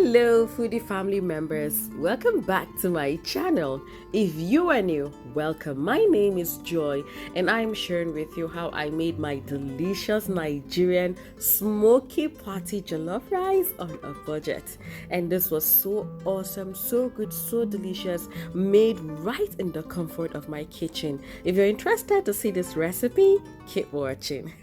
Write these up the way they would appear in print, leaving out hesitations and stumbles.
Hello foodie family members, welcome back to my channel. If you are new, welcome. My name is Joy and I'm sharing with you how I made my delicious Nigerian smoky party jollof rice on a budget. And this was so awesome, so good, so delicious, made right in the comfort of my kitchen. If you're interested to see this recipe, keep watching.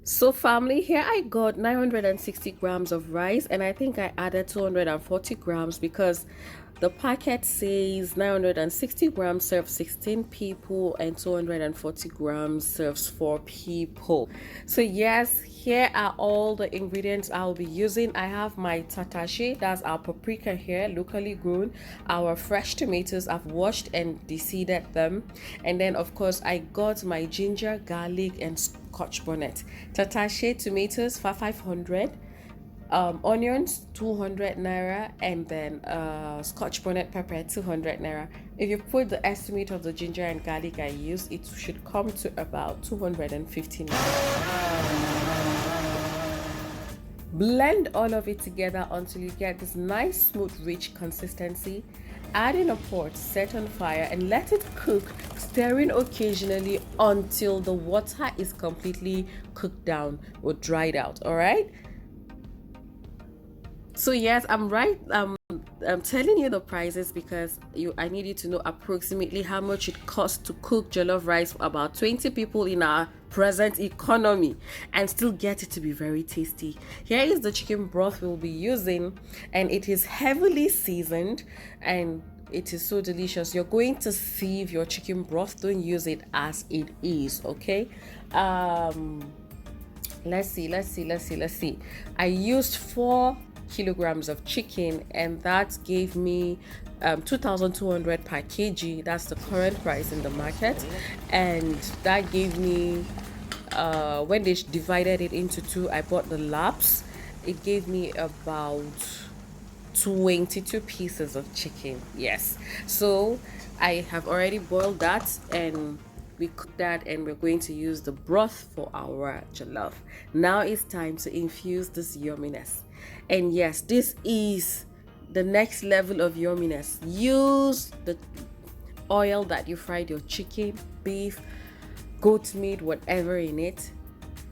So family, here I got 960 grams of rice, and I think I added 240 grams because the packet says 960 grams serves 16 people and 240 grams serves 4 people. So yes, here are all the ingredients I'll be using. I have my tatashe, that's our paprika here, locally grown, our fresh tomatoes, I've washed and deseeded them, and then of course I got my ginger, garlic and scotch bonnet. Tatashe tomatoes for 500, onions 200 naira, and then scotch bonnet pepper 200 naira. If you put the estimate of the ginger and garlic I used, it should come to about 250 naira. Blend all of it together until you get this nice smooth rich consistency. Add in a pot, set on fire and let it cook, stirring occasionally until the water is completely cooked down or dried out. All right, so yes, I'm telling you the prices because I need you to know approximately how much it costs to cook jollof rice for about 20 people in our present economy and still get it to be very tasty. Here is the chicken broth we'll be using, and it is heavily seasoned and it is so delicious. You're going to sieve your chicken broth, don't use it as it is, okay? Let's see. I used 4 kilograms of chicken, and that gave me 2,200 per kg. That's the current price in the market, and that gave me when they divided it into 2, I bought the laps. It gave me about 22 pieces of chicken. Yes, so I have already boiled that and we cooked that, and we're going to use the broth for our jollof. Now it's time to infuse this yumminess. And yes, this is the next level of yumminess. Use the oil that you fried your chicken, beef, goat meat, whatever in it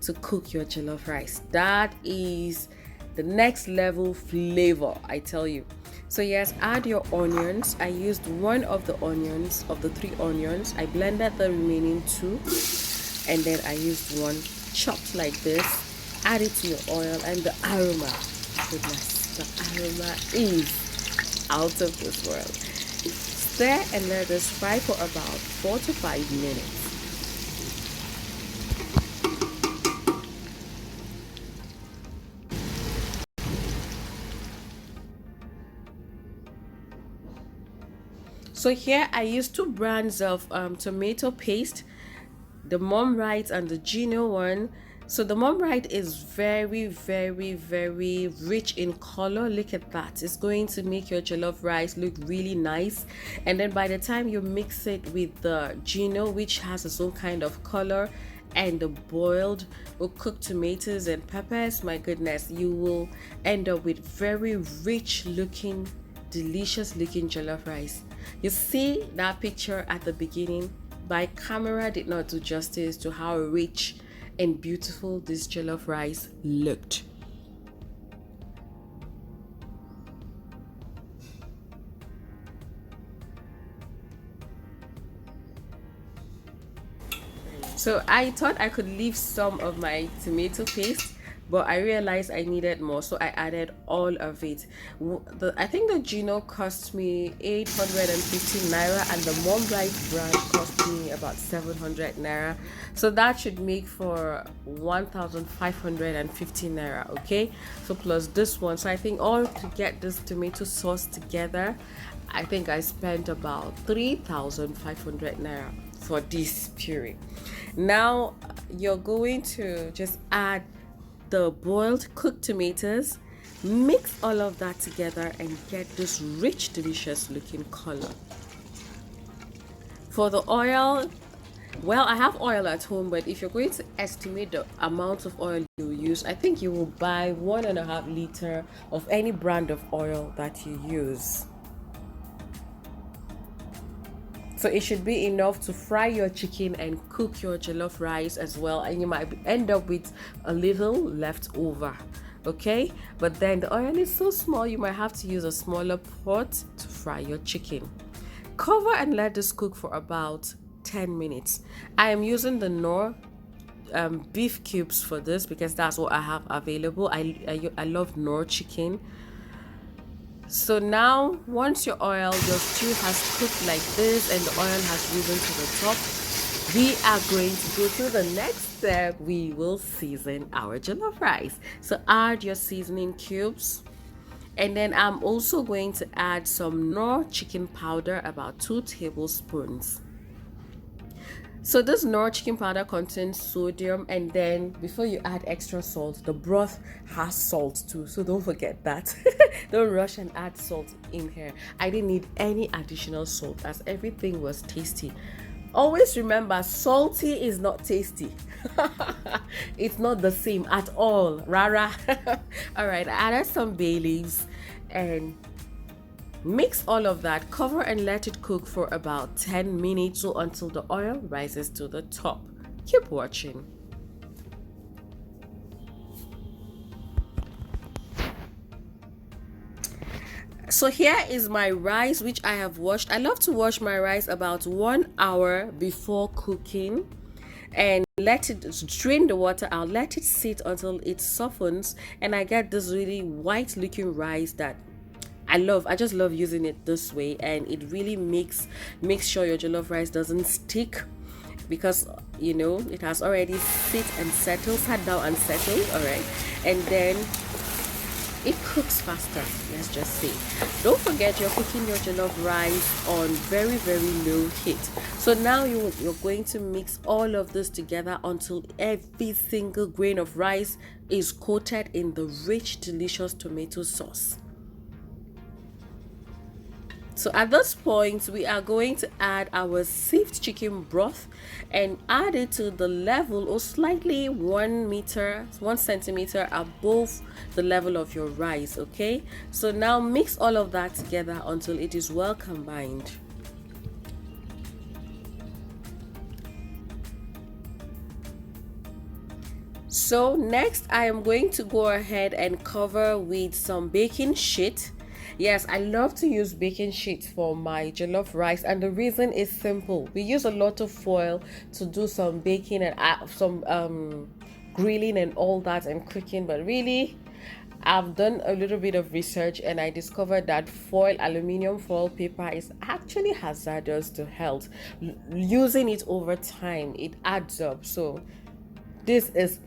to cook your jollof rice. That is the next level flavor, I tell you. So yes, add your onions. I used 1 of the onions, of the 3 onions. I blended the remaining 2, and then I used 1 chopped like this. Add it to your oil, and the aroma, goodness, the aroma is out of this world. Stir and let this fry for about 4 to 5 minutes. So here I used 2 brands of tomato paste, the Mom Right and the Gino one. So the Mom Right is very rich in color. Look at that. It's going to make your jollof rice look really nice. And then by the time you mix it with the Gino, which has its own kind of color, and the boiled or cooked tomatoes and peppers, my goodness, you will end up with very rich looking, delicious looking jollof rice. You see that picture at the beginning? My camera did not do justice to how rich and beautiful this jollof rice looked. So I thought I could leave some of my tomato paste, but I realized I needed more, so I added all of it. I think the Gino cost me 850 naira, and the Mom Right brand cost me about 700 naira. So that should make for 1,550 naira, okay? So plus this one. So I think all to get this tomato sauce together, I think I spent about 3,500 naira for this puree. Now you're going to just add the boiled cooked tomatoes, mix all of that together and get this rich delicious looking color. For the oil, Well, I have oil at home, but if you're going to estimate the amount of oil you use, I think you will buy 1.5 liter of any brand of oil that you use. So it should be enough to fry your chicken and cook your jollof rice as well, and you might end up with a little left over. Okay, but then the oil is so small you might have to use a smaller pot to fry your chicken. Cover and let this cook for about 10 minutes. I am using the Knorr beef cubes for this because that's what I have available. I love Knorr chicken. So now, once your stew has cooked like this and the oil has risen to the top, we are going to go to the next step. We will season our jollof rice. So add your seasoning cubes. And then I'm also going to add some Knorr chicken powder, about 2 tablespoons. So this Knorr chicken powder contains sodium, and then before you add extra salt, the broth has salt too, so don't forget that. Don't rush and add salt in here. I didn't need any additional salt as everything was tasty. Always remember, salty is not tasty. It's not the same at all, rara. All right, I added some bay leaves and mix all of that, cover and let it cook for about 10 minutes or until the oil rises to the top. Keep watching. So here is my rice, which I have washed. I love to wash my rice about 1 hour before cooking and let it drain the water out, let it sit until it softens, and I get this really white looking rice that I just love using it this way, and it really makes sure your jollof rice doesn't stick because it has already sat down and settled. All right, and then it cooks faster, let's just say. Don't forget you're cooking your jollof rice on very, very low heat. So now you're going to mix all of this together until every single grain of rice is coated in the rich, delicious tomato sauce. So at this point, we are going to add our sieved chicken broth and add it to the level or slightly 1 centimeter above the level of your rice. Okay, so now mix all of that together until it is well combined. So next, I am going to go ahead and cover with some baking sheet. Yes, I love to use baking sheets for my jollof rice, and the reason is simple. We use a lot of foil to do some baking and some grilling and all that and cooking, but really I've done a little bit of research and I discovered that aluminum foil paper is actually hazardous to health. Using it over time, it adds up. So this is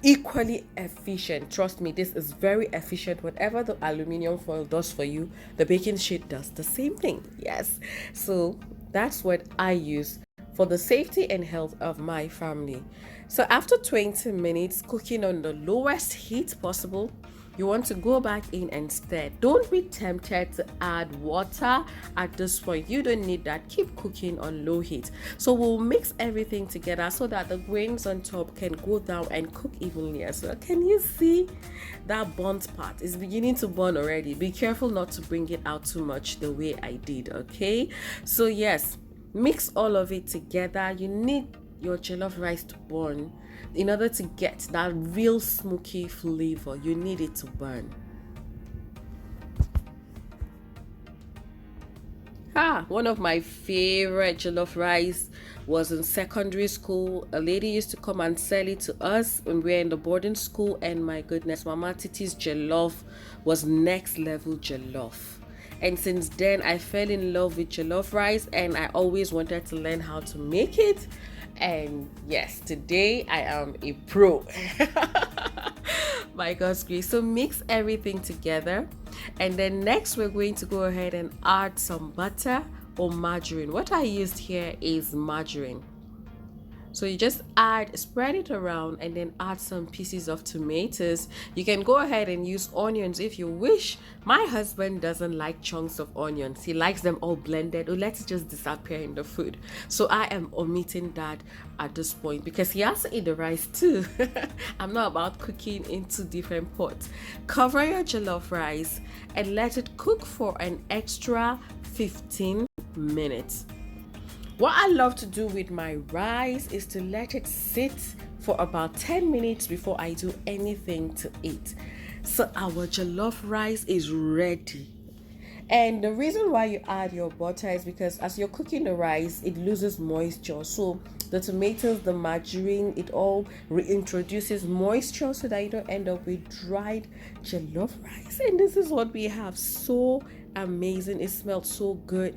equally efficient. Trust me, this is very efficient. Whatever the aluminum foil does for you, the baking sheet does the same thing. Yes, so that's what I use for the safety and health of my family. So after 20 minutes cooking on the lowest heat possible, you want to go back in and stir. Don't be tempted to add water at this point. You don't need that. Keep cooking on low heat. So we'll mix everything together so that the grains on top can go down and cook evenly as well. Can you see that burnt part is beginning to burn already? Be careful not to bring it out too much the way I did. Okay, so yes, mix all of it together. You need your jollof rice to burn. In order to get that real smoky flavor, you need it to burn. One of my favorite jollof rice was in secondary school. A lady used to come and sell it to us when we were in the boarding school, and my goodness, Mama Titi's jollof was next level jollof. And since then, I fell in love with jollof rice, and I always wanted to learn how to make it. And yes, today I am a pro. By God's grace. So mix everything together, and then next we're going to go ahead and add some butter or margarine. What I used here is margarine. So you just spread it around and then add some pieces of tomatoes. You can go ahead and use onions if you wish. My husband doesn't like chunks of onions. He likes them all blended or let it just disappear in the food. So I am omitting that at this point because he has to eat the rice too. I'm not about cooking into different pots. Cover your jollof rice and let it cook for an extra 15 minutes. What I love to do with my rice is to let it sit for about 10 minutes before I do anything to eat. So our jollof rice is ready. And the reason why you add your butter is because as you're cooking the rice, it loses moisture. So the tomatoes, the margarine, it all reintroduces moisture so that you don't end up with dried jollof rice. And this is what we have. So amazing. It smells so good,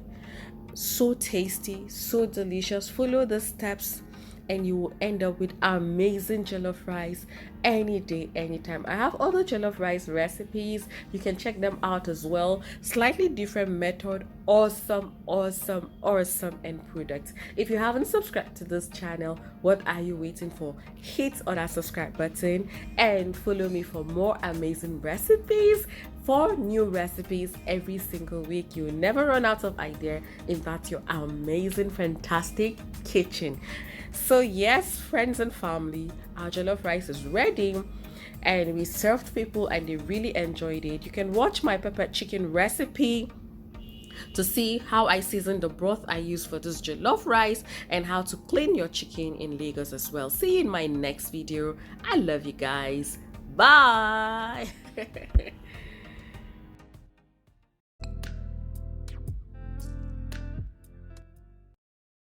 so tasty, so delicious. Follow the steps and you will end up with amazing jollof rice any day, anytime. I have other jollof rice recipes. You can check them out as well. Slightly different method. Awesome, awesome, awesome end product. If you haven't subscribed to this channel, what are you waiting for? Hit on that subscribe button and follow me for more amazing recipes. For new recipes every single week. You'll never run out of idea in that your amazing, fantastic kitchen. So yes, friends and family, our jollof rice is ready and we served people and they really enjoyed it. You can watch my pepper chicken recipe to see how I season the broth I use for this jollof rice and how to clean your chicken in Lagos as well. See you in my next video. I love you guys. Bye.